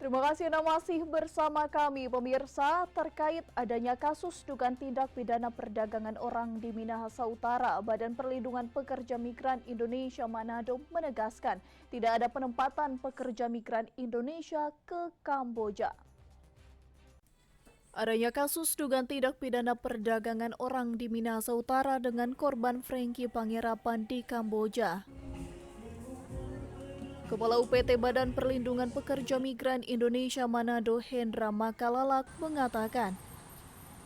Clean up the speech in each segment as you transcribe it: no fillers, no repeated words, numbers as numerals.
Terima kasih Anda masih bersama kami pemirsa terkait adanya kasus dugaan tindak pidana perdagangan orang di Minahasa Utara. Badan Perlindungan Pekerja Migran Indonesia Manado menegaskan tidak ada penempatan pekerja migran Indonesia ke Kamboja. Adanya kasus dugaan tindak pidana perdagangan orang di Minahasa Utara dengan korban Frankie Panggerapan di Kamboja. Kepala UPT Badan Perlindungan Pekerja Migran Indonesia Manado Hendra Makalalak mengatakan,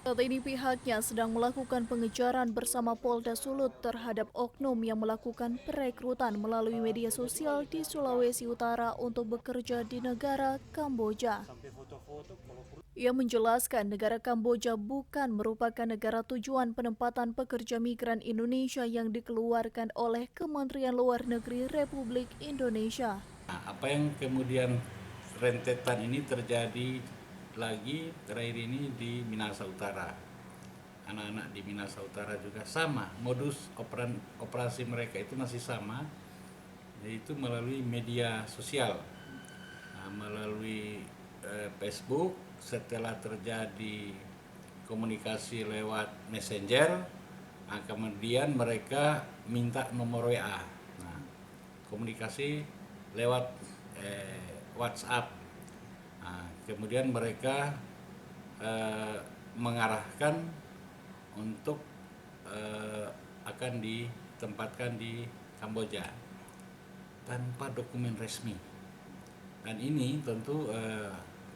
saat ini pihaknya sedang melakukan pengejaran bersama Polda Sulut terhadap oknum yang melakukan perekrutan melalui media sosial di Sulawesi Utara untuk bekerja di negara Kamboja. Ia menjelaskan negara Kamboja bukan merupakan negara tujuan penempatan pekerja migran Indonesia yang dikeluarkan oleh Kementerian Luar Negeri Republik Indonesia. Apa yang kemudian rentetan ini terjadi lagi terakhir ini di Minahasa Utara. Anak-anak di Minahasa Utara juga sama, modus operasi mereka itu masih sama, yaitu melalui media sosial, melalui Facebook. Setelah terjadi komunikasi lewat Messenger, kemudian mereka minta nomor WA. Komunikasi lewat WhatsApp. Kemudian mereka mengarahkan untuk akan ditempatkan di Kamboja tanpa dokumen resmi. Dan ini tentu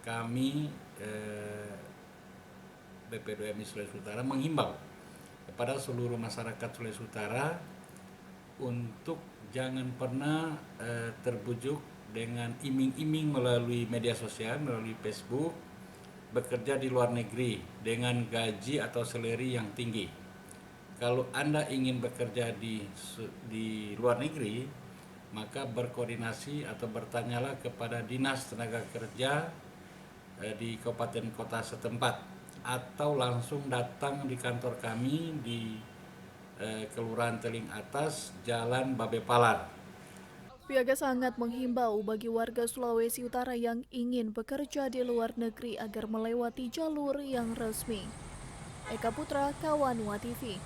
kami BPDMI Sulawesi Utara menghimbau kepada seluruh masyarakat Sulawesi Utara untuk jangan pernah terbujuk dengan iming-iming melalui media sosial, melalui Facebook, bekerja di luar negeri dengan gaji atau salary yang tinggi. Kalau Anda ingin bekerja di luar negeri, maka berkoordinasi atau bertanyalah kepada Dinas Tenaga Kerja di kabupaten kota setempat, atau langsung datang di kantor kami di Kelurahan Teling Atas, Jalan Babe Palar. Pihaknya sangat menghimbau bagi warga Sulawesi Utara yang ingin bekerja di luar negeri agar melewati jalur yang resmi. Eka Putra, Kawanwa TV.